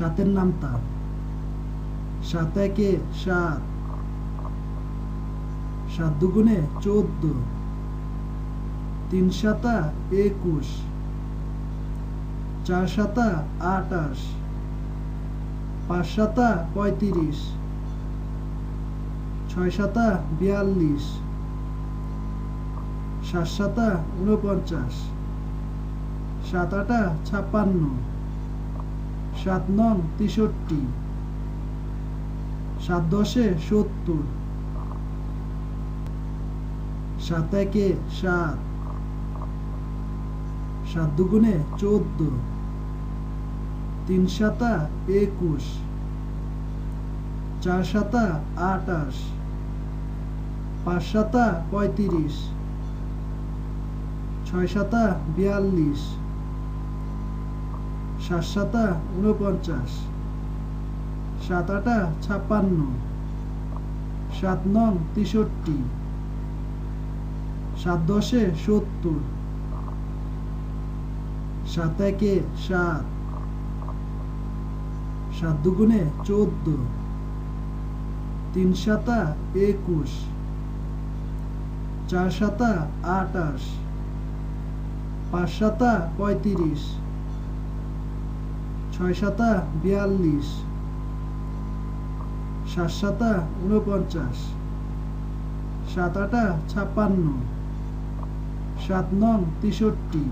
সাতের নামতা। সাত একে সাত, সাত দুগুণে 14, তিন সাতা 21, চার সাতা 28, পাঁচ সাতা 35, ছয় সাতা 42, সাত সাতা 49, সাত আটা 56, সাত নং 63, সাত দশে 70, সাত একে সাত, সাত দুগুণে 14, তিন সাতা 21, চার সাতা 28, পাঁচ সাতা 35, ছয় সাতা 42, সাত সাতা 49, সাত আটা 56, সাত নং 63, সাত দশে 70, সাত একে সাত, সাত দুগুণে 14, তিন সাতা 21, চার সাতা 28, পাঁচ সাতা 35, ছয় সাতা 42, সাত সাতা 49, সাত আটা 56, সাত নং 63,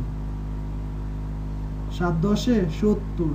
সাত দশে 70,